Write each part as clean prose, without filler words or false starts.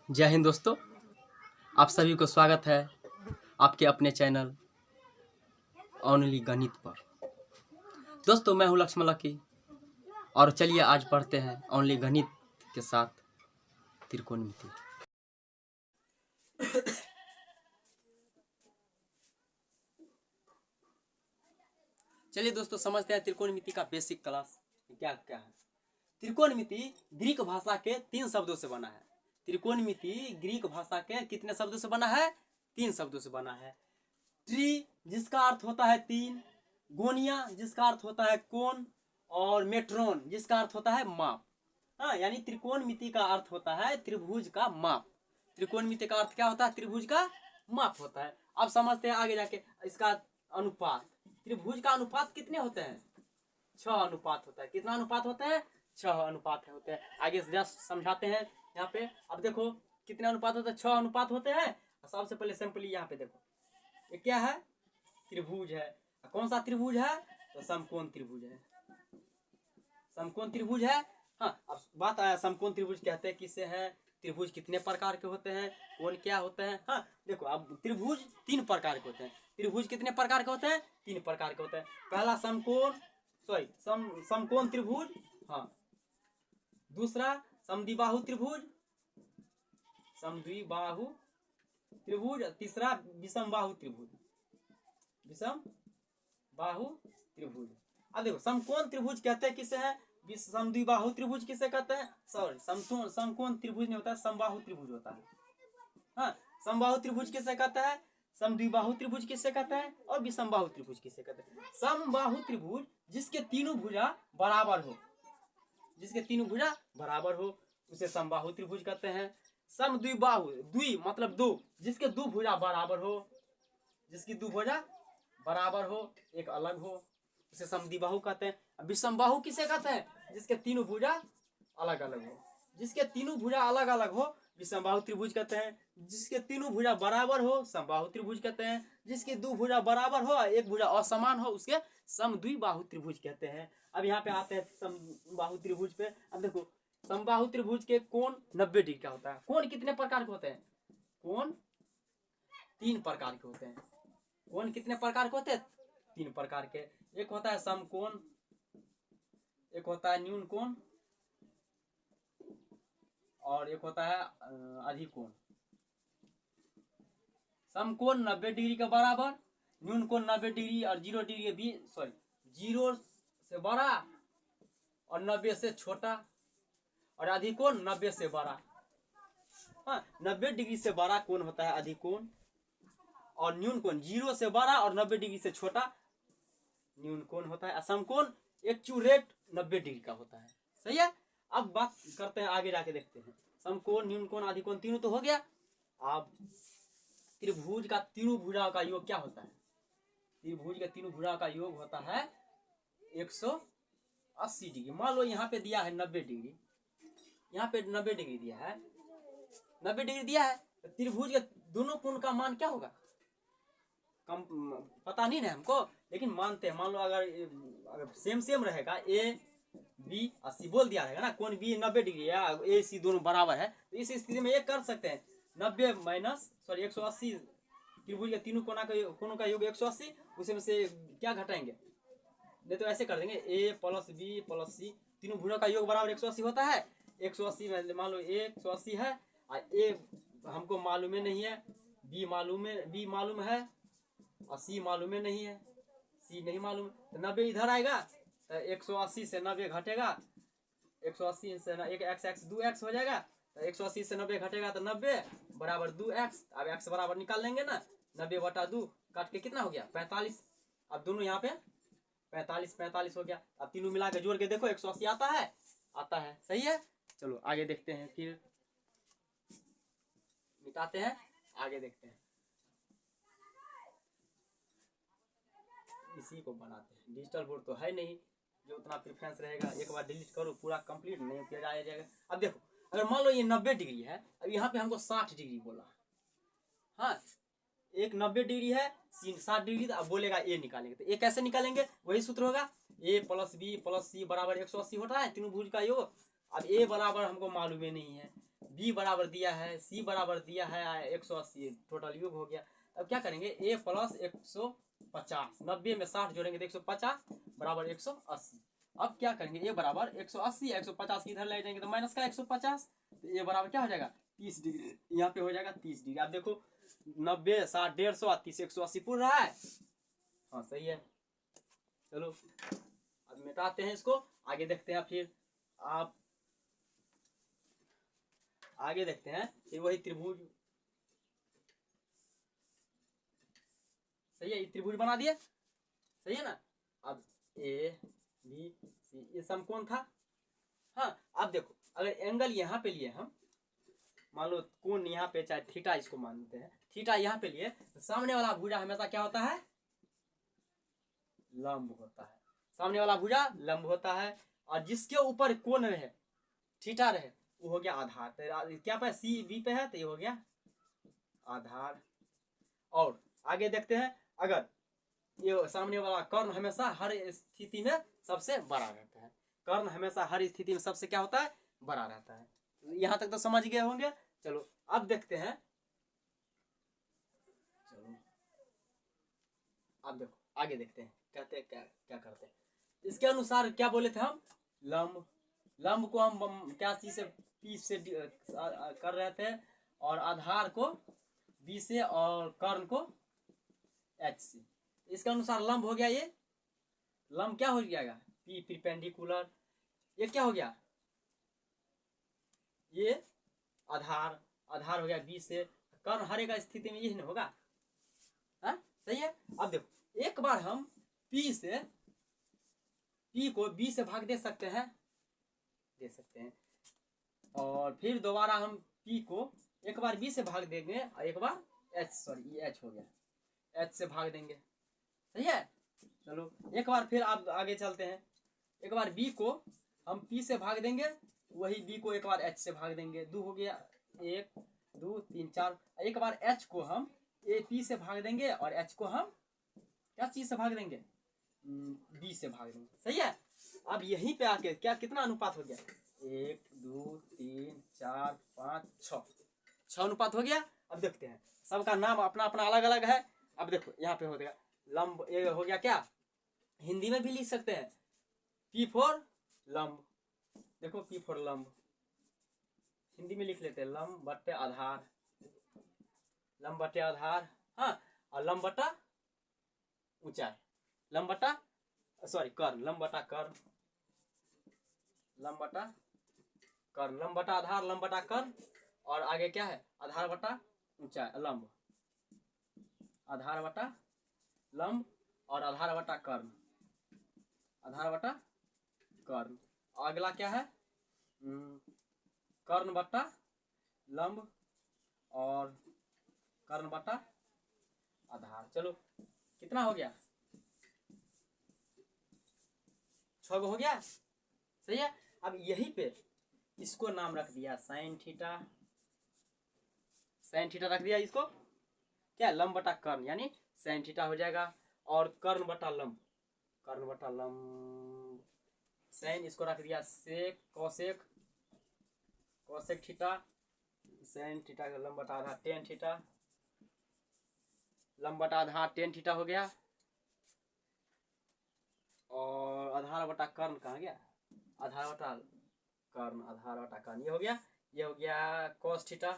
जय हिंद दोस्तों, आप सभी को स्वागत है आपके अपने चैनल ओनली गणित पर। दोस्तों मैं हूं लक्ष्मण लकी और चलिए आज पढ़ते हैं ओनली गणित के साथ त्रिकोणमिति। चलिए दोस्तों समझते हैं त्रिकोणमिति का बेसिक क्लास क्या क्या है। त्रिकोणमिति ग्रीक भाषा के 3 शब्दों से बना है। त्रिकोणमिति ग्रीक भाषा के कितने शब्दों से बना है? 3 शब्दों से बना है। ट्री जिसका अर्थ होता है 3, गोनिया जिसका अर्थ होता है कोण, और मेट्रोन जिसका अर्थ होता है माप। हाँ, यानी त्रिकोणमिति का अर्थ होता है त्रिभुज का माप। त्रिकोणमिति का अर्थ क्या होता है? त्रिभुज का माप होता है। अब समझते हैं आगे जाके इसका अनुपात। त्रिभुज का अनुपात कितने होते हैं? 6 अनुपात होता है। कितना अनुपात होता है? 6 अनुपात होते हैं। आगे जस्ट समझाते हैं यहाँ पे। अब देखो कितने अनुपात होते हैं? 6 अनुपात होते हैं। सबसे पहले सिंपली यहाँ पे देखो, ये क्या है? त्रिभुज है। कौन सा त्रिभुज है? तो समकोण त्रिभुज है। समकोण त्रिभुज है। हाँ, अब बात आया समकोण त्रिभुज कहते हैं किसे है? त्रिभुज कितने प्रकार के होते हैं? कौन क्या होते हैं? हाँ देखो, अब त्रिभुज 3 प्रकार के होते हैं। त्रिभुज कितने प्रकार के होते हैं? 3 प्रकार के होते हैं। पहला समकोण त्रिभुज, हाँ। दूसरा समद्विबाहु त्रिभुज, समद्विबाहु त्रिभुज। तीसरा विषमबाहु त्रिभुज, विषमबाहु त्रिभुज। अब देखो समकोण त्रिभुज कहते हैं किसे है? समद्विबाहु त्रिभुज किसे कहते हैं? सॉरी, समकोण त्रिभुज नहीं होता है, समबाहु त्रिभुज होता है। हाँ, समबाहु त्रिभुज किसे कहता है? समद्विबाहु त्रिभुज किसे कहते हैं? और विषमबाहु त्रिभुज किसे कहते हैं? समबाहु त्रिभुज जिसके तीनों भुजा बराबर हो, जिसके तीनों भुजा बराबर हो उसे समबाहु त्रिभुज कहते हैं। समद्विबाहु, द्वि मतलब 2, जिसके 2 भुजा बराबर हो, जिसकी 2 भुजा बराबर हो, एक अलग हो, उसे समद्विबाहु कहते हैं। विषमबाहु किसे कहते हैं? जिसके तीनों भुजा अलग अलग हो, जिसके तीनों भुजा अलग अलग हो विषमबाहु त्रिभुज कहते हैं। जिसके तीनों भुजा बराबर हो समबाहु त्रिभुज कहते हैं। जिसकी 2 भुजा बराबर हो, एक भुजा असमान हो, उसके समद्विबाहु त्रिभुज कहते हैं। अब यहाँ पे आते हैं समबाहु त्रिभुज पे। अब देखो समबाहु त्रिभुज के कोण 90 डिग्री का होता है। कोण कितने प्रकार के होते हैं? कोण 3 प्रकार के होते हैं। कोण कितने प्रकार के होते हैं? 3 प्रकार के। एक होता है समकोण, एक होता है न्यून कोण, और एक होता है अधिकोण। समकोण 90 डिग्री के बराबर, न्यून कोण 90 डिग्री और 0 डिग्री के बीच, सॉरी 0 से बड़ा और 90 से छोटा, और अधिकोण 90 से बड़ा। हाँ, 90 डिग्री से बड़ा कोण होता है अधिकोण, और न्यून कोण 0 से बड़ा और 90 डिग्री से छोटा न्यून कोण होता है। समकोण एक्यूरेट 90 डिग्री का होता है। सही है। अब बात करते हैं आगे जाके देखते हैं। समकोण, न्यून कोण, अधिकोण तीनों तो हो गया। अब त्रिभुज का तीनों भुजाओं का योग क्या होता है? त्रिभुज के तीनों भुजाओं का योग होता है 180 डिग्री। मान लो यहाँ पे दिया है 90 डिग्री, यहाँ पे 90 डिग्री दिया है, 90 डिग्री दिया है, तो त्रिभुज के दोनों कोण का मान क्या होगा? कम पता नहीं ना हमको, लेकिन मानते हैं। मान लो अगर सेम रहेगा, ए बी 80 बोल दिया रहेगा ना, कोण बी 90 डिग्री है, ए सी दोनों बराबर है, तो इस स्थिति में ये कर सकते हैं 90 माइनस 180। त्रिभुज के तीनों कोणों का योग 180, उसी में से क्या घटाएंगे? नहीं तो ऐसे कर देंगे, ए प्लस बी प्लस सी, तीनों भुजों का योग बराबर 180 होता है। 180 में मान लो 180 है, और ए हमको मालूम नहीं है, बी मालूम है, और सी मालूम नहीं है, सी नहीं मालूम। तो 90 इधर आएगा, तो 180 से 90 घटेगा, 180 से एक x 2x हो जाएगा, तो 180 से 90 घटेगा तो 90 बराबर 2x। अब x बराबर निकाल लेंगे ना, 90 बटा 2 काट के कितना हो गया? 45। अब दोनों यहाँ पे 45 हो गया। अब तीनों मिला के जोड़ के देखो 180 आता है, आता है। सही है। चलो आगे देखते हैं, फिर मिटाते हैं, आगे देखते हैं। इसी को बनाते हैं। डिजिटल बोर्ड तो है नहीं जो उतना प्रेफरेंस रहेगा। एक बार डिलीट करो, पूरा कंप्लीट नहीं किया जाएगा। अब देखो, अगर मान लो ये 90 डिग्री है, अब यहाँ पे हमको 60 डिग्री बोला। हाँ, एक 90 डिग्री है, 60 डिग्री, अब बोलेगा ए निकालेंगे, तो ए कैसे निकालेंगे? वही सूत्र होगा, ए प्लस बी प्लस सी बराबर 180 होता है तीनों भुज का योग। अब ए बराबर हमको मालूम ही नहीं है, बी बराबर दिया है, सी बराबर दिया है 180, टोटल योग हो गया। अब क्या करेंगे, ए प्लस 150, 90 में 60 जोड़ेंगे तो 150 बराबर 180। अब क्या करेंगे, ए बराबर 180, 150 इधर ले जाएंगे तो माइनस का 150, तो ए बराबर क्या हो जाएगा 30 डिग्री, यहाँ पे हो जाएगा 30 डिग्री। आप देखो 90 60 150 30 180 पूर रहा है, हाँ सही है। चलो अब मिटाते हैं इसको, आगे देखते हैं। फिर आप आगे देखते हैं, ये वही त्रिभुज, सही है, ये त्रिभुज बना दिए, सही है ना। अब ए बी सी ये समकोण था। हाँ अब देखो, अगर एंगल यहाँ पे लिए हम, मान लो कोण यहाँ पे, चाहे थीटा इसको मानते हैं, थीटा यहाँ पे लिए, तो सामने वाला भुजा हमेशा क्या होता है, लंब होता है। सामने वाला भुजा लंब होता है, और जिसके ऊपर कोण रहे, थीटा रहे, वो हो गया आधार। तो क्या पे सी बी पे है, तो ये हो गया आधार। और आगे देखते हैं, अगर ये सामने वाला कर्ण हमेशा हर स्थिति में सबसे बड़ा रहता है, कर्ण हमेशा हर स्थिति में सबसे क्या होता है, बड़ा रहता है। यहां तक तो समझ गए होंगे। चलो अब देखते हैं, चलो अब देखो आगे देखते हैं कहते हैं क्या करते हैं। इसके अनुसार क्या बोले थे हम, लंब, लंब को हम क्या चीज से, पी से कर रहे थे, और आधार को बी से, और कर्ण को एच से। इसके अनुसार लंब हो गया, ये लंब क्या हो जाएगा, पी परपेंडिकुलर। ये क्या हो गया, ये आधार, आधार हो गया बी से, कर्ण हर एक स्थिति में यही नहीं होगा, हा? सही है। अब देखो एक बार हम पी से, पी को बी से भाग दे सकते हैं, दे सकते हैं, और फिर दोबारा हम पी को एक बार बी से भाग देंगे, और एक बार एच, सॉरी ये एच हो गया, एच से भाग देंगे, सही है। चलो एक बार फिर आप आगे चलते हैं, एक बार बी को हम पी से भाग देंगे, वही बी को एक बार एच से भाग देंगे, 2 हो गया, 1 2 3 4। एक बार एच को हम ए पी से भाग देंगे, और एच को हम क्या चीज से भाग देंगे, बी से भाग देंगे, सही है। अब यहीं पे आके क्या कितना अनुपात हो गया, 1 2 3 4 5 6 अनुपात हो गया। अब देखते हैं, सबका नाम अपना अपना अलग अलग है। अब देखो यहाँ पे हो गया लंब, ये हो गया क्या, हिंदी में भी लिख सकते हैं, पी फॉर लंब, देखो पी फॉर लंब, हिंदी में लिख लेते हैं लंब बट्टे आधार, लंब बट्टे आधार, हाँ, और लंब बट्टा ऊंचाई, लंब बट्टा सॉरी कर्ण, लंब बट्टा कर्ण, लंब बट्टा कर्ण, लंब बट्टा आधार, लंब बट्टा कर्ण, और आगे क्या है, आधार बट्टा ऊंचाई, लंब, आधार बट्टा लंब, और आधार बट्टा कर्ण, आधार बट्टा कर्ण। अगला क्या है, कर्ण बट्टा लंब, और कर्ण बट्टा आधार। चलो कितना हो गया, 6 हो गया, सही है। अब यहीं पे इसको नाम रख दिया साइन थीटा, साइन थीटा रख दिया इसको, क्या लंब बटा कर्ण, यानी साइन थीटा हो जाएगा, और कर्ण बटा लंब, कर्ण बटा लंब, साइन इसको रख दिया सेक, कौसेक, कौसेक थीटा, साइन थीटा का लंब बटा आधा टेन थीटा, लंब बटा आधा टेन थीटा हो गया, और आधार बटा कर्ण कहाँ गया, आधार बटा कर्ण, आधार बटा कर्ण, ये हो गया, ये हो गया कॉस थीटा,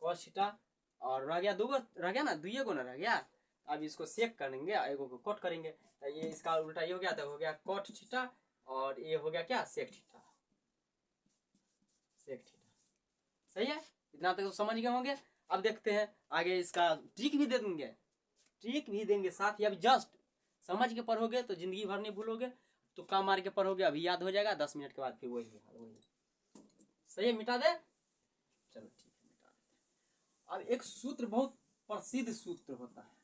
कॉस थीटा, और रह गया 2 रह गया ना, 2 ना रह गया। अब इसको सेक करेंगे, एगो को कट करेंगे, तो ये इसका उल्टा ये हो गया, तो हो गया कॉट थीटा, और ये हो गया क्या, सेक थीटा, सेक थीटा, सही है। इतना तक तो समझ गए होंगे। अब देखते हैं आगे, इसका ट्रिक भी दे देंगे, ट्रिक भी देंगे साथ ही। अभी जस्ट समझ के पढ़ोगे तो जिंदगी भर नहीं भूलोगे, तो काम मार के पढ़ोगे अभी याद हो जाएगा, 10 मिनट के बाद फिर वही वही, सही है, मिटा दे, चलो ठीक है मिटा देते। अब एक सूत्र, बहुत प्रसिद्ध सूत्र होता है,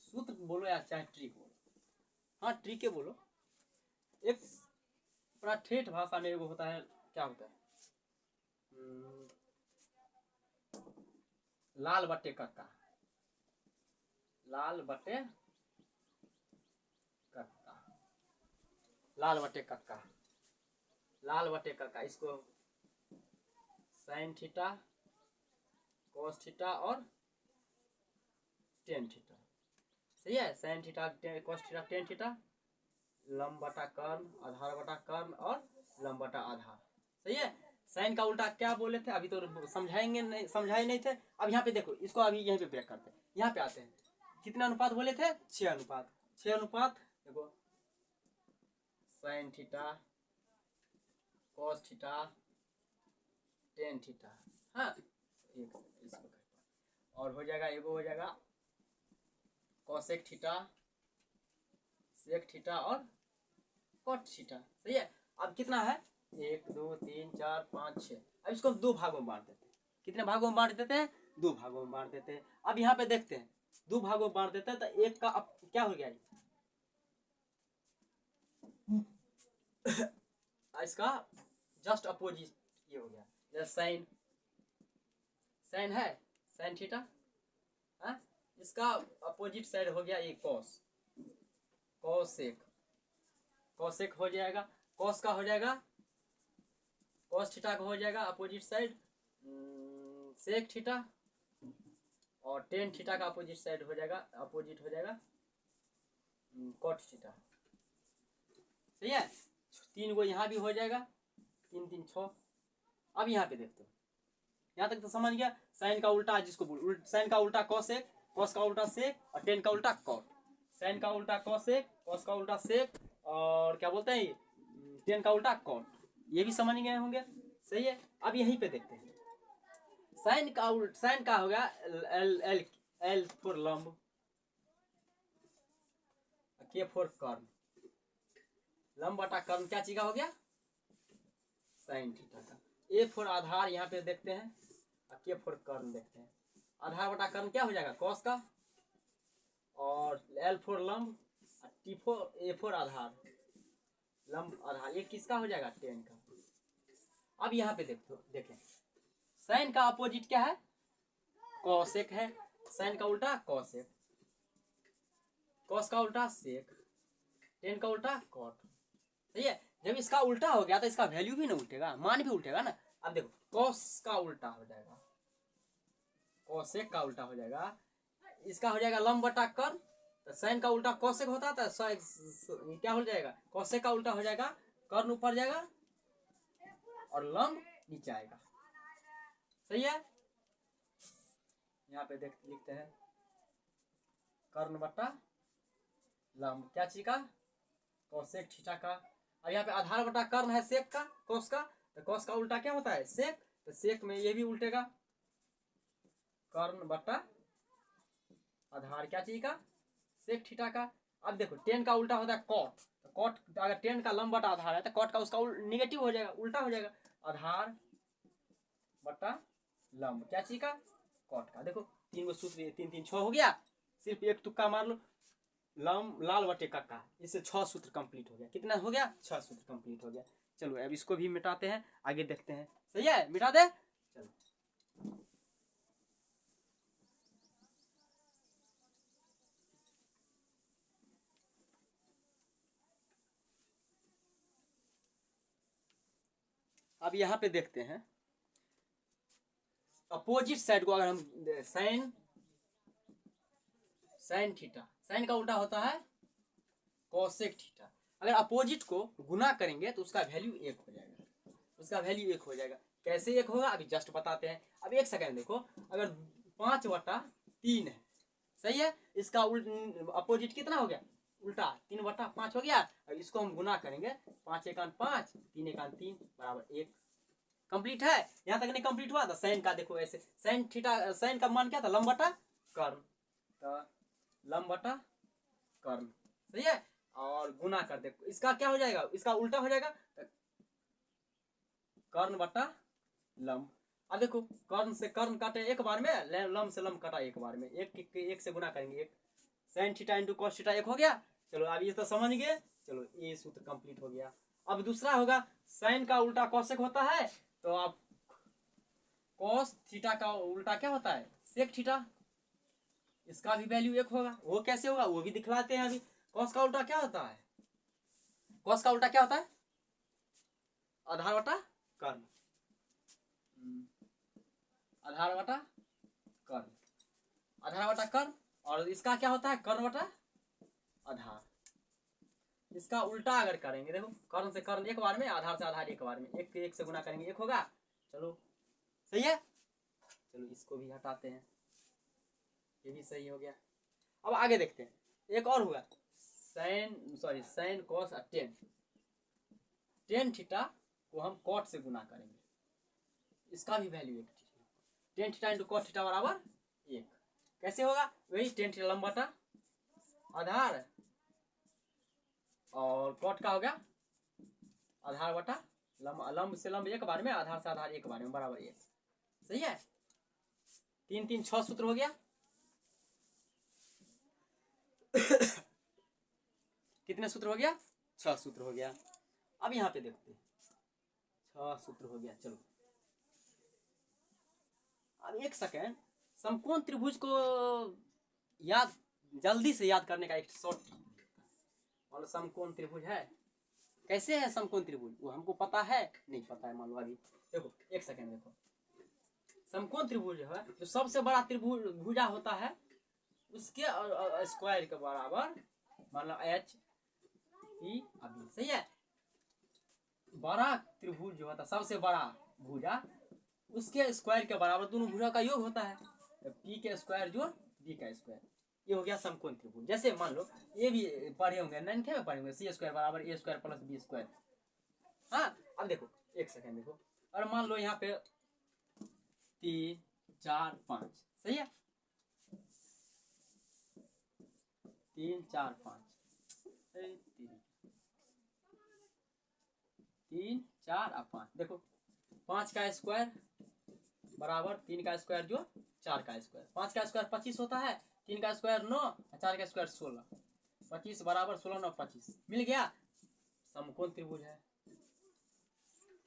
सूत्र बोलो या चाहे ट्रिक बोलो, हाँ ट्रिक है बोलो। एक बड़ा ठेठ भाषा में एगो होता है, क्या होता है, लाल बट्टे कक्का, लाल बट्टे कक्का, लाल बट्टे कक्का, लाल बटे का इसको साइन थीटा कॉस थीटा और टेन थीटा, सही है। Sine theta cos theta tan theta, लंब बटा कर्ण, आधार बटा कर्ण और लंब बटा आधार, सही है। साइन का उल्टा क्या बोले थे अभी तो समझाएंगे नहीं, समझाए नहीं थे। अब यहाँ पे देखो, इसको अभी यहीं पे ब्रेक करते हैं, यहाँ पे आते हैं। कितना अनुपात बोले थे? 6 अनुपात। 6 अनुपात देखो, sine theta cos theta tan theta, हाँ एक इसको और हो जाएगा, एगो हो जाएगा कॉसेक थीटा सेक थीटा और कॉट थीटा, सही है। अब कितना है? 1 2 3 4 5 6। अब इसको हम 2 भागों में बांट देते हैं। कितने भागों में बांट देते हैं? 2 भागों में बांट देते हैं। अब यहाँ पे देखते हैं, 2 भागों में बांट देते हैं तो एक का अब क्या हो गया इसका जस्ट अपोजिट ये हो गया, जैसे साइन, साइन है साइन थीटा, हाँ इसका अपोजिट साइड हो गया ये कॉस, कॉसेक, कॉसेक हो जाएगा। कॉस का हो जाएगा, कॉस थीटा का हो जाएगा अपोजिट साइड सेक थीटा, और टेन थीटा का अपोजिट साइड हो जाएगा, अपोजिट हो जाएगा कॉट थीटा, सही है। 3 गो यहाँ भी हो जाएगा, 3 3 6। अब यहाँ पे देखते हो, यहाँ तक तो समझ गया। साइन का उल्टा जिसको साइन का उल्टा कॉसेक, कॉस का उल्टा सेक और टेन का उल्टा कॉट। साइन का उल्टा कॉसेक, कॉस का उल्टा सेक और क्या बोलते हैं टेन का उल्टा कॉट, ये भी समझ गए होंगे, सही है। अब यहीं पे देखते हैं, साइन का हो गया एल एल एल फॉर लंब, के फॉर कर्ण, लंब बटा कर्ण क्या चीज का हो गया? साइन थीटा का। ए फॉर आधार यहाँ पे देखते हैं, और के फॉर कर्ण देखते हैं। आधार बटा कर्ण क्या हो जाएगा? कॉस का, और एल फॉर लंब, टी फॉर ए फॉर आधार, लंब आधार, ये किसका हो जाएगा? टेन का। अब यहाँ पे देखें, साइन का अपोजिट क्या है? कॉसेक है। साइन का उल्टा कॉसेक, कॉस का उल्टा सेक, टेन का उल्टा कॉट, सही है। जब इसका उल्टा हो गया तो इसका वैल्यू भी ना उल्टेगा, मान भी उल्टेगा ना। अब देखो, कॉस का उल्टा हो जाएगा, कॉसेक का उल्टा हो जाएगा, इसका हो जाएगा लंब बटा कर्ण। तो साइन का उल्टा कॉसेक होता था, क्या हो जाएगा? कॉसेक का उल्टा हो जाएगा, कर्ण ऊपर जाएगा और लंब नीचे आएगा, सही है। यहाँ पे लिखते हैं कर्ण बटा लंब, क्या चीज का? कॉसेक थीटा का। अब यहाँ पे आधार बटा कर्ण है सेक का, कॉस का, तो कॉस का उल्टा क्या होता है? सेक, तो सेक में ये भी उल्टेगा, कर्ण बटा आधार क्या चीज का? सेक थीटा का। अब देखो, टेन का उल्टा होता है कॉट, तो कॉट अगर टेन का लंब बटा आधार है तो कॉट का उसका निगेटिव हो जाएगा, उल्टा हो जाएगा, आधार बटा लंब क्या चीज का? कॉट का। देखो 3 गो सूत्र, 3 3 6 हो गया, सिर्फ एक तुक्का मार लो, लंब लाल बटे का, इससे 6 सूत्र कंप्लीट हो गया। कितना हो गया? 6 सूत्र कंप्लीट हो गया। चलो अब इसको भी मिटाते हैं, आगे देखते हैं, सही है, मिटा दे। चलो अब यहाँ पे देखते हैं, अपोजिट साइड को अगर हम साइन, साइन थीटा, साइन का उल्टा होता है कॉसेक थीटा, अगर अपोजिट को गुना करेंगे तो उसका वैल्यू 1 हो जाएगा, उसका वैल्यू 1 हो जाएगा। कैसे 1 होगा अभी जस्ट बताते हैं। अब एक सेकंड देखो, अगर 5/3 है, सही है, इसका अपोजिट कितना हो गया? उल्टा 3/5 हो गया। अब इसको हम गुना करेंगे, 5 एकान 5, 3 एकान 3 बराबर 1। कंप्लीट है? यहाँ तक नहीं कंप्लीट हुआ था। साइन का देखो, ऐसे साइन थीटा, साइन का मान क्या था? लंब बटा कर्ण, तो लंब बटा कर्ण, सही है, और गुना कर दे, इसका क्या हो जाएगा? इसका उल्टा हो जाएगा, कर्ण बटा लंब। अब देखो, कर्ण से कर्ण काटे एक बार में, लंब से लंब काटा एक बार में, एक से गुना करेंगे, एक sign theta into cos theta 1 हो गया। चलो अब ये तो समझ गए, चलो ये सूत्र कंप्लीट हो गया। अब दूसरा होगा, साइन का उल्टा कॉसेक होता है, तो आप कॉस थीटा का उल्टा क्या होता है? सेक थीटा, इसका भी वैल्यू 1 होगा। वो कैसे होगा वो भी दिखलाते हैं अभी। कॉस का उल्टा क्या होता है? कॉस का उल्टा क्या होता है? आधार बटा कर्ण, आधार बटा कर्ण, आधार बटा कर्ण, और इसका क्या होता है कर्ण बटा आधार। इसका उल्टा अगर करेंगे, देखो कर्ण से कर्ण एक बार में, आधार से आधार एक बार में, एक एक से गुना करेंगे एक होगा। चलो सही है, चलो इसको भी हटाते हैं, ये भी सही हो गया। अब आगे देखते हैं, एक और हुआ sine cos tan, tan theta को हम कॉट से गुना करेंगे, इसका भी वैल्यू एक, tan theta into cot theta बराबर एक। कैसे होगा, वही टेन थीटा लंब बटा आधार, और कॉट का हो गया आधार बटा लंब, लंब से लंब एक बार में, आधार से आधार एक बार में, बराबर एक। सही है, 3 3 6 सूत्र हो गया। कितने सूत्र हो गया, 6 सूत्र हो गया। अब यहाँ पे देखते हैं, 6 सूत्र हो गया। चलो अब एक सेकेंड, समकोण त्रिभुज को याद, जल्दी से याद करने का एक शॉर्ट, मान लो समकोण त्रिभुज है, कैसे है समकोण त्रिभुज वो हमको पता है, नहीं पता है, मान लो अभी देखो एक सेकेंड, देखो समकोण त्रिभुज है जो सबसे बड़ा त्रिभुज भुजा होता है, उसके स्क्वायर के बराबर, मान लो एच ई अभी, सही है। बड़ा त्रिभुज जो होता है सबसे बड़ा भुजा, उसके स्क्वायर के बराबर दोनों भुजा का योग होता है, पी के स्क्वायर जो बी का स्क्वायर, ये हो गया समकोण त्रिभुज। जैसे मान लो ये भी पढ़े होंगे, 9th में पढ़े होंगे, सी स्क्वायर बराबर ए स्क्वायर प्लस बी स्क्वायर। हाँ अब देखो एक सेकेंड, देखो और मान लो यहाँ पे 3 4 5, सही है, 3 4 5, 3 4 और 5, देखो 5 का स्क्वायर बराबर 3 का स्क्वायर जो 4 का स्क्वायर, 5 का स्क्वायर 25 होता है, 3 का स्क्वायर 9, 4 का स्क्वायर 16, 25 बराबर 16 9 25, मिल गया, समकोण त्रिभुज है।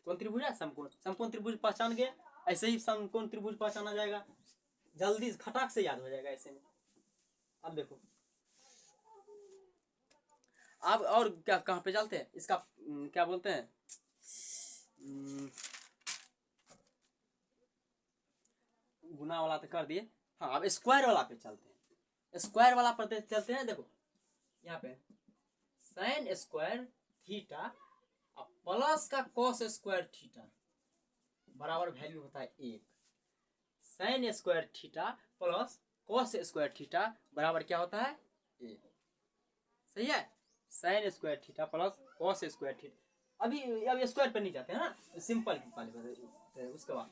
कौन त्रिभुज है, समकोण, समकोण त्रिभुज पहचान गए, ऐसे ही समकोण त्रिभुज पहचाना जाएगा, जल्दी खटाक से याद हो जाएगा ऐसे में। अब देखो, अब और क्या, कहाँ पे चलते हैं, इसका क्या बोलते हैं, गुना वाला तो कर दिए, हाँ अब स्क्वायर वाला पे चलते हैं, स्क्वायर वाला पर चलते हैं। देखो यहाँ पे साइन स्क्वायर थीटा प्लस का कॉस स्क्वायर थीटा बराबर वैल्यू होता है एक, sine square theta plus cos square theta बराबर क्या होता है एक, सही है, sine square theta plus cos square theta. अभी अब स्क्वायर पर नहीं जाते हैं ना, सिंपल वाले, उसके बाद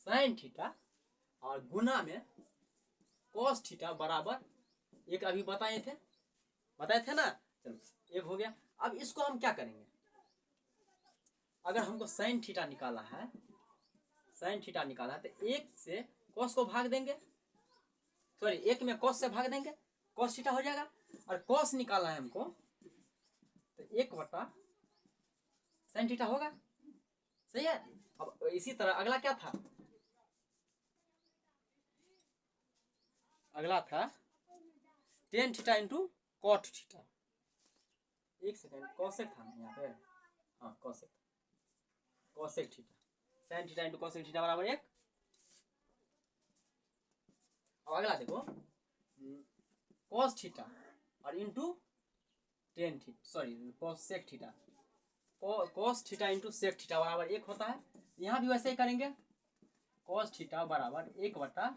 साइन थीटा और गुना में कॉस थीटा बराबर एक, अभी बताए थे ना, चलो एक हो गया। अब इसको हम क्या करेंगे, अगर हमको साइन थीटा निकाला है, तो एक से कॉस को भाग देंगे, सॉरी एक में कॉस से भाग देंगे, कॉस थीटा हो जाएगा, और कॉस निकाला है हमको तो 1 बटा साइन थीटा होगा, सही है। अब इसी तरह अगला क्या था, अगला था tan theta into cot theta, एक सेकेंड, कॉसेक था यहाँ पे, हाँ cosec theta, sine theta into cosec theta बराबर 1। अब अगला देखो कॉस थीटा और into tan theta, sorry cosec theta, cos theta into sec theta बराबर 1 होता है। यहाँ भी वैसे ही करेंगे, कॉस थीटा बराबर 1 बटा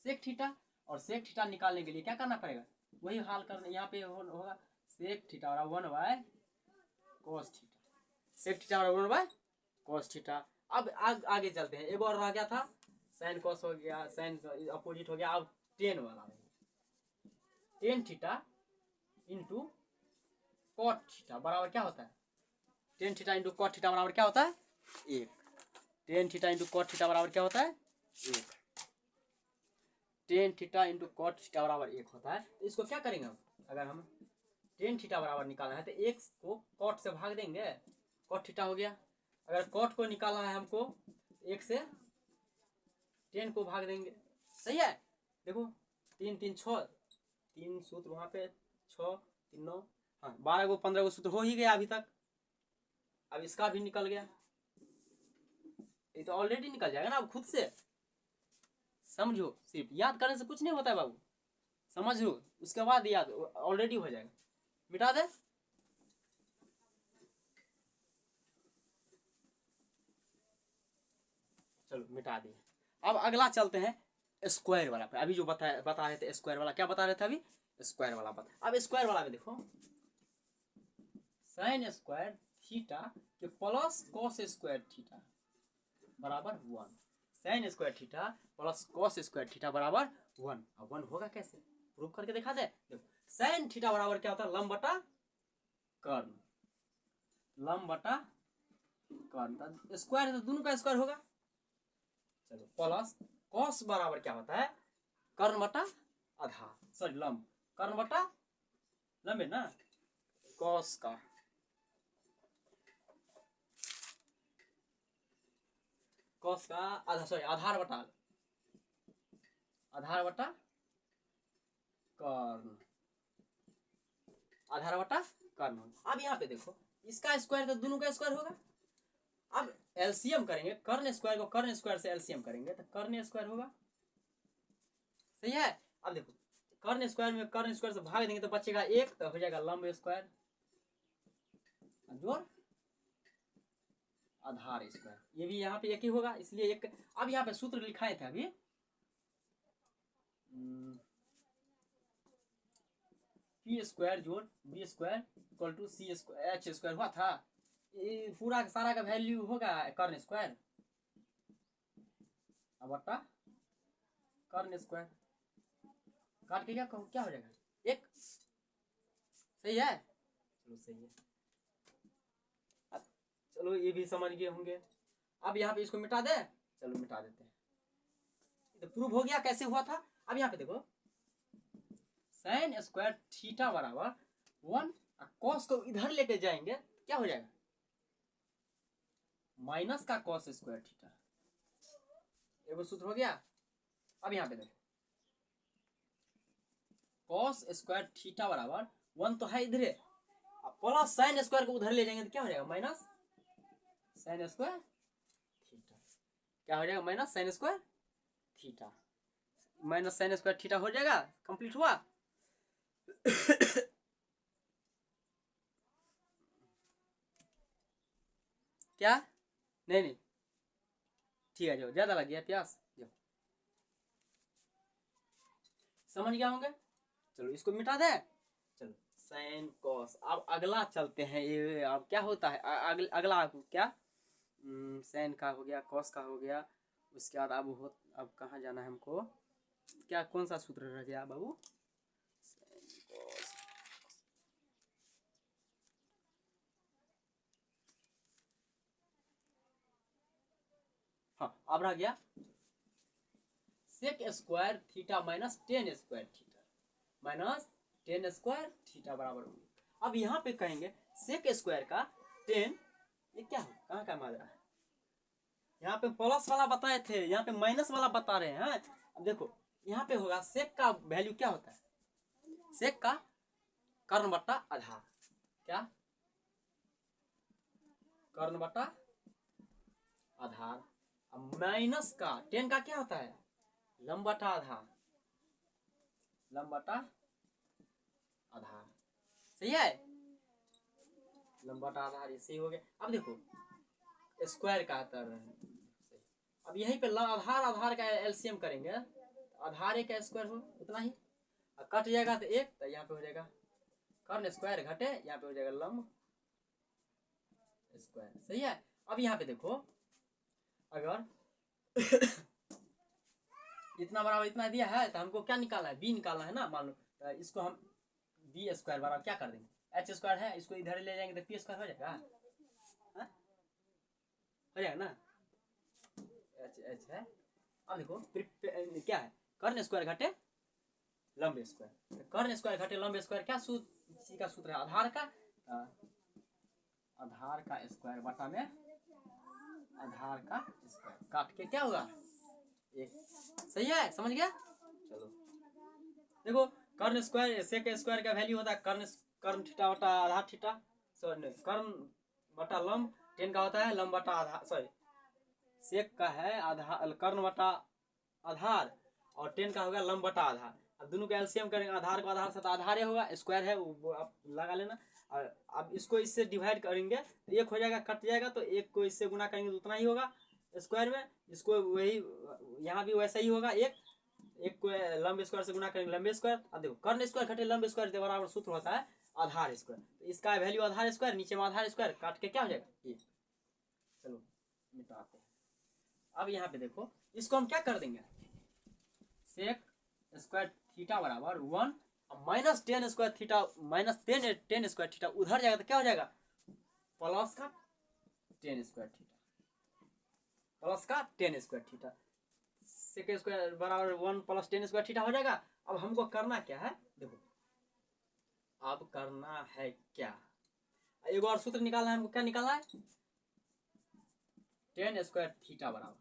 सेक थीटा, और सेक थीटा निकालने के लिए क्या करना पड़ेगा, वही हाल करना, यहाँ पे होगा सेक थीटा बराबर 1 by cos theta, sec theta बराबर 1 बाय कॉस थीटा। अब आगे चलते हैं, एक और रह गया था साइन कॉस हो गया, साइन अपोजिट हो गया, अब टेन वाला, tan theta into cot theta बराबर क्या होता है, tan theta into cot theta बराबर क्या होता है 1, tan theta into cot theta बराबर क्या होता है 1, tan theta into cot theta बराबर 1 होता है। तो इसको क्या करेंगे हम, अगर हम टेन थीटा बराबर निकालना है तो 1 को कॉट से भाग देंगे, कॉट थीटा हो गया, अगर कॉट को निकालना है हमको 1 से टेन को भाग देंगे, सही है। देखो 3 3 6, 3 सूत्र वहाँ पे, 6 3 9, हाँ 12 को 15 को सूत्र हो ही गया अभी तक, अब इसका भी निकल गया, ये तो ऑलरेडी निकल जाएगा ना अब खुद से। समझो, सिर्फ याद करने से कुछ नहीं होता है बाबू, समझ लो, उसके बाद याद ऑलरेडी हो जाएगा। मिटा दे, चलो मिटा दिए। अब अगला चलते हैं स्क्वायर वाला पे। अभी जो बता रहे थे स्क्वायर वाला, क्या बता रहे थे अभी, स्क्वायर वाला बता। अब स्क्वायर वाला में देखो, साइन स्क्वायर थीटा के प्लस कॉस स्क्वायर थीटा बराबर 1। Sine square theta plus cos square theta बराबर 1। अब 1 होगा कैसे, प्रूव करके दिखा दे। देखो साइन थीटा बराबर क्या होता है, लंब बटा कर्ण, लंब बटा कर्ण, स्क्वायर है तो दोनों का स्क्वायर होगा। चलो प्लस कॉस बराबर क्या होता है, कर्ण बटा आधार, सॉरी लंब, कर्ण बटा लंब है ना, कॉस का आधा, सॉरी आधार बटा कर्ण, आधार बटा कर्ण। अब यहाँ पे देखो इसका स्क्वायर तो दोनों का स्क्वायर होगा। अब एलसीएम करेंगे, कर्ण स्क्वायर को कर्ण स्क्वायर से एलसीएम करेंगे तो कर्ण स्क्वायर होगा, सही है। अब देखो कर्ण स्क्वायर में कर्ण स्क्वायर से भाग देंगे तो बचेगा 1, तो हो जाएगा लंब स्क्वायर जोड़ आधार स्क्वायर, ये भी यहाँ पे एक ही होगा, इसलिए एक। अब यहाँ पे सूत्र लिखाए थे अभी, पी स्क्वायर जोड़ B square equal to C square H square हुआ था। ये पूरा सारा का वैल्यू होगा कर्ण स्क्वायर बटा कर्ण स्क्वायर, काट के क्या कहूँ, क्या हो जाएगा 1, सही है। चलो सही है, चलो ये भी समझ गए होंगे। अब यहाँ पे इसको मिटा दे, चलो मिटा देते हैं, तो प्रूव हो गया कैसे हुआ था। अब यहाँ पे देखो साइन स्क्वायर थीटा बराबर 1, कॉस को इधर लेके जाएंगे क्या हो जाएगा, माइनस का कॉस स्क्वायर थीटा, एगो सूत्र हो गया। अब यहाँ पे देखो कॉस स्क्वायर थीटा बराबर 1 तो है इधर, प्लस साइन स्क्वायर को उधर ले जाएंगे तो क्या हो जाएगा, माइनस साइन स्क्वायर थीटा, क्या हो जाएगा, minus sine square theta, minus sine square theta हो जाएगा। कंप्लीट हुआ। क्या नहीं ठीक है, जो ज्यादा लग गया प्यास, जो समझ गया होंगे। चलो इसको मिटा दे, चलो साइन कॉस। अब अगला चलते हैं, ये अब क्या होता है अगला क्या, साइन का हो गया, कॉस का हो गया, उसके बाद अब कहाँ जाना है हमको, क्या कौन सा सूत्र रह गया बाबू, हाँ अब रह गया sec square theta minus tan square theta, minus tan square theta बराबर। अब यहाँ पे कहेंगे सेक स्क्वायर का टेन, ये क्या है, कहाँ का मात्रा है, यहाँ पे प्लस वाला बताए थे, यहाँ पे माइनस वाला बता रहे हैं। अब देखो यहाँ पे होगा सेक का वैल्यू क्या होता है, सेक का कर्ण बट्टा आधार, क्या कर्ण बट्टा आधार, अब माइनस का टेन का क्या होता है, लंब बटा आधार, लंब बटा आधार, सही है, लंब बटा आधार, ये सही हो गया। अब देखो स्क्वायर का कर रहे हैं, अब यहीं पे आधार का एलसीएम करेंगे, आधार एक स्क्वायर हो उतना ही, कट जाएगा तो 1, तो यहाँ पे हो जाएगा कर्ण स्क्वायर घटे, यहाँ पे हो जाएगा लंब स्क्वायर, सही है। अब यहाँ पे देखो अगर इतना बराबर इतना दिया है तो हमको क्या निकालना है, बी निकालना है ना, मान लो तो इसको हम बी स्क्वायर बराबर क्या कर देंगे, एच स्क्वायर है, इसको इधर ले जाएंगे तो पी स्क्वायर हो जाएगा, हो जाएगा ना, एच है। अब देखो क्या है, कर्ण स्क्वायर घटे लंब स्क्वायर, तो कर्ण स्क्वायर घटे लंब स्क्वायर क्या सूत्र, इसी का सूत्र है आधार का, आधार का स्क्वायर बटा में आधार का स्क्वायर, काट के क्या होगा 1, सही है, समझ गया। चलो देखो कर्ण स्क्वायर सेक स्क्वायर का वैल्यू होता है कर्ण थीटा बटा आधार थीटा, सॉरी कर्ण बटा लंब, टेन का होता है लंब बटा आधार, सॉरी सेक का है आधार, कर्ण बटा आधार, और टेन का होगा लंब बटा आधार। अब दोनों का एलसीएम करेंगे, आधार को आधार से तो आधार ही होगा, स्क्वायर है वो आप लगा लेना। और अब इसको इससे डिवाइड करेंगे तो एक हो जाएगा, कट जाएगा, तो एक को इससे गुना करेंगे तो उतना ही होगा स्क्वायर में, इसको वही यहाँ भी वैसा ही होगा, एक को लंब स्क्वायर से गुना करेंगे लंबे स्क्वायर। अब देखो कर्ण स्क्वायर घटे लंब स्क्वायर के बराबर सूत्र होता है आधार स्क्वायर, तो इसका वैल्यू आधार स्क्वायर, नीचे में आधार स्क्वायर, काट के क्या हो जाएगा ये। चलो मिटाते हैं। अब यहाँ पे देखो इसको हम क्या कर देंगे, सेक स्क्वायर थीटा बराबर 1 minus tan square theta minus tan square theta, उधर जाएगा तो क्या हो जाएगा प्लस का टेन स्क्वायर थीटा, प्लस का tan square theta, sec square बराबर 1 प्लस टेन स्क्वायर थीटा हो जाएगा। अब हमको करना क्या है, देखो अब करना है क्या, एक और सूत्र निकालना है हमको, क्या निकालना है, टेन स्क्वायर थीटा बराबर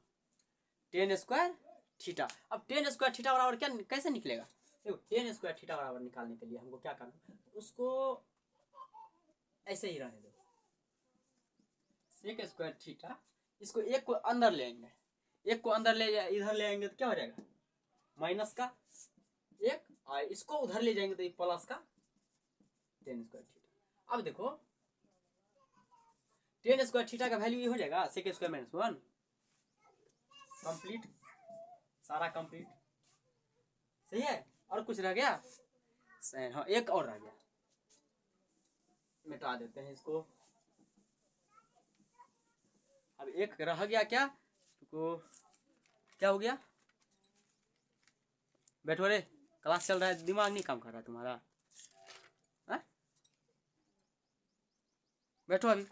टेन स्क्वायर थीटा। अब टेन स्क्वायर थीटा बराबर क्या कैसे निकलेगा, देखो टेन स्क्वायर थीटा बराबर निकालने के लिए हमको क्या करना, उसको ऐसे ही रहने दो, सेक स्क्वायर थीटा, इसको एक को अंदर ले आएंगे, एक को अंदर ले इधर ले आएंगे तो क्या हो जाएगा माइनस का एक, और इसको उधर ले जाएंगे तो प्लस का टेन स्क्वायर थीटा। अब देखो टेन स्क्वायर थीटा का वैल्यू ये हो जाएगा सेक स्क्वायर माइनस 1, कंप्लीट, सारा कंप्लीट, सही है। और कुछ रह गया, हाँ एक और रह गया, मिटा देते हैं इसको। अब एक रह गया क्या, तो क्या हो गया, बैठो रे क्लास चल रहा है, दिमाग नहीं काम कर रहा है तुम्हारा, बैठो अभी।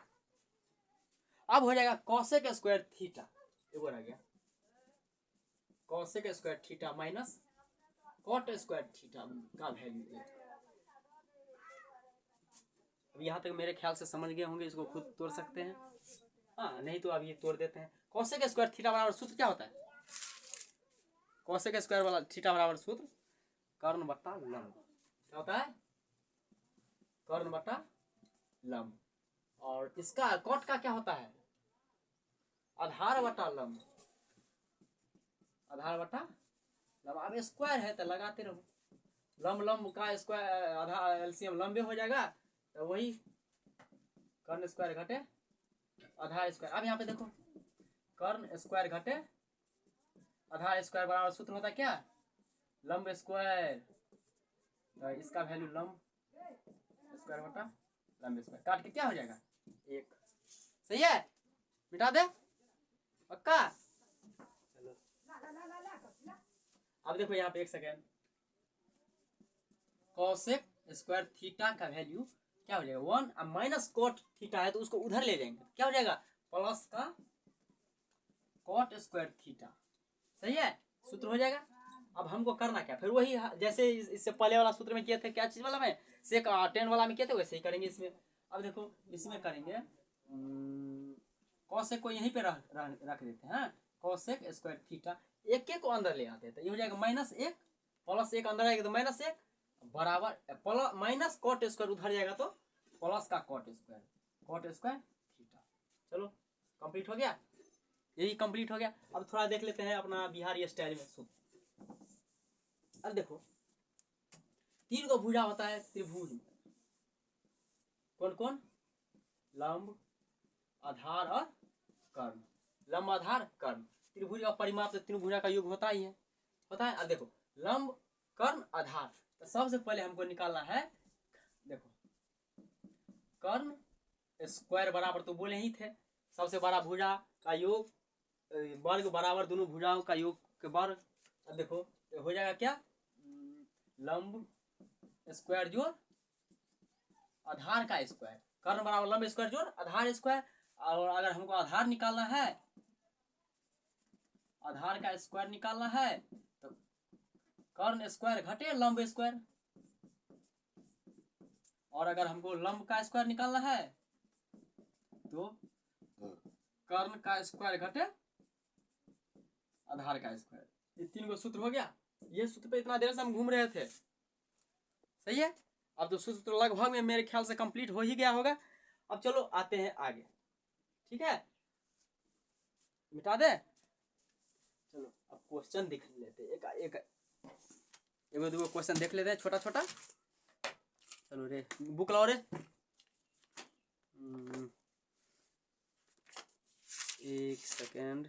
अब हो जाएगा कॉसेक स्क्वायर थीटा, एक रह गया cosec square theta minus cot square theta का वैल्यू। अब यहाँ तक मेरे ख्याल से समझ गए होंगे, इसको खुद तोड़ सकते हैं, हाँ नहीं तो अब ये तोड़ देते हैं। कॉसेक स्क्वायर थीटा बराबर सूत्र क्या होता है, कॉसेक स्क्वायर वाला थीटा बराबर सूत्र कर्ण बट्टा लंब, क्या होता है कर्ण बट्टा लंब, और इसका कॉट का क्या होता है आधार बटा लंब, आधार बटा लंब। अब स्क्वायर है तो लगाते रहो, लंब लंब का स्क्वायर आधार एलसीएम लंबे हो जाएगा, तो वही कर्ण स्क्वायर घटे आधार स्क्वायर। अब यहाँ पे देखो कर्ण स्क्वायर घटे आधार स्क्वायर बराबर सूत्र होता है क्या लंब स्क्वायर, तो इसका वैल्यू लंब स्क्वायर बटा लंब स्क्वायर, काट के क्या हो जाएगा एक, सही है, मिटा दे पक्का। चलो अब देखो यहाँ पे एक सेकेंड, कॉसेक स्क्वायर थीटा का वैल्यू क्या हो जाएगा 1, अब माइनस कोट थीटा है तो उसको उधर ले जाएंगे, क्या हो जाएगा प्लस का कोट स्क्वायर थीटा, सही है, सूत्र हो जाएगा। अब हमको करना क्या, फिर वही जैसे इससे पहले वाला सूत्र में किए थे, क्या चीज वाला में सेक टेन वाला में किए थे, वैसे ही करेंगे इसमें। अब देखो इसमें करेंगे कॉसेक को यहीं पे रख देते हैं, कॉसेक स्क्वायर थीटा, एक को अंदर ले आते हैं तो ये हो जाएगा माइनस एक, प्लस एक अंदर आएगा तो माइनस एक, बराबर माइनस कॉट स्क्वायर उधर जाएगा तो प्लस का कॉट स्क्वायर थीटा। चलो कंप्लीट हो गया, यही कंप्लीट हो गया। अब थोड़ा देख लेते हैं अपना बिहारी स्टाइल में सूत्र। अब देखो तीन को भुजा होता है त्रिभुज में, कौन कौन, लंब आधार और कर्ण, लंब आधार कर्ण, त्रिभुज का परिमाप तो तीनों भुजा का योग होता ही है, होता है। अब देखो लंब कर्ण आधार, तो सबसे पहले हमको निकालना है, देखो कर्ण स्क्वायर बराबर तो बोले ही थे सबसे बड़ा भुजा का योग, वर्ग बराबर दोनों भुजाओं का योग के वर्ग। अब देखो तो हो जाएगा क्या लंब स्क्वायर जोड़ आधार का स्क्वायर, कर्ण बराबर लंब स्क्वायर जोड़ आधार स्क्वायर, और अगर हमको आधार निकालना है, आधार का स्क्वायर निकालना है तो कर्ण स्क्वायर घटे लंब स्क्वायर, और अगर हमको लंब का स्क्वायर निकालना है तो कर्ण का स्क्वायर घटे आधार का स्क्वायर। ये तीन को सूत्र हो गया, ये सूत्र पे इतना देर से हम घूम रहे थे, सही है। अब तो सूत्र लगभग में मेरे ख्याल से कंप्लीट हो ही गया होगा। अब चलो आते हैं आगे, ठीक है, मिटा दे। चलो अब क्वेश्चन देख लेते हैं, एक एगो दूगो क्वेश्चन देख लेते हैं छोटा छोटा। चलो रे बुक लाओ रे। एक सेकेंड,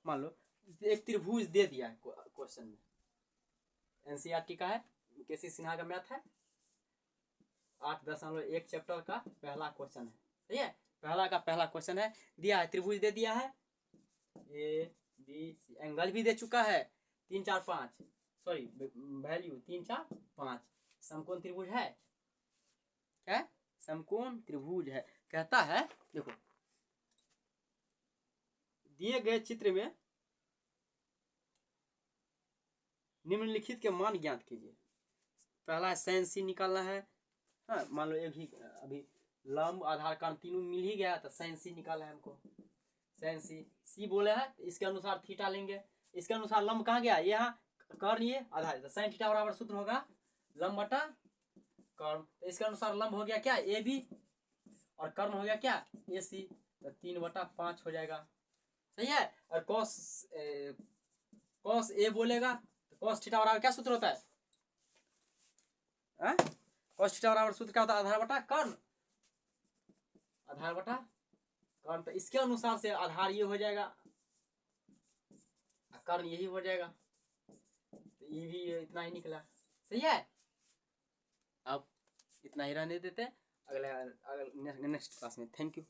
मान लो एक त्रिभुज दे दिया है क्वेश्चन में, एनसीईआरटी का है, केसी सिन्हा का मैथ है, 8.1 चैप्टर का पहला क्वेश्चन है, सही है, पहला क्वेश्चन है, दिया है त्रिभुज दे दिया है, ए बी सी, एंगल भी दे चुका है 3 4 5, सॉरी वैल्यू 3 4 5, समकोण त्रिभुज है, क्या समकोण त्रिभुज है, कहता है देखो दिए गए चित्र में निम्नलिखित के मान ज्ञात कीजिए। पहला sin c निकालना है, हाँ मान लो एक ही अभी लंब आधार काट तीनों मिल ही गया तो sin c निकालना है हमको, sin c बोले हैं तो इसके अनुसार थीटा लेंगे, इसके अनुसार लंब कहाँ गया, यहाँ कर्ण ये आधार, तो sin थीटा बराबर सूत्र होगा लंब बटा कर्ण, तो इसके अनुसार लंब हो गया क्या ए बी और कर्ण हो गया क्या ए सी, तो 3/5 हो जाएगा, सही है। और cos ए बोलेगा तो cos थीटा बराबर क्या सूत्र होता है, cos थीटा बराबर सूत्र क्या होता है, आधार बटा कर्ण, आधार बटा कर्ण, तो इसके अनुसार से आधार ये हो जाएगा, कर्ण यही हो जाएगा, तो ये भी इतना ही निकला, सही है। अब इतना ही रहने देते हैं, अगले नेक्स्ट क्लास में, थैंक यू।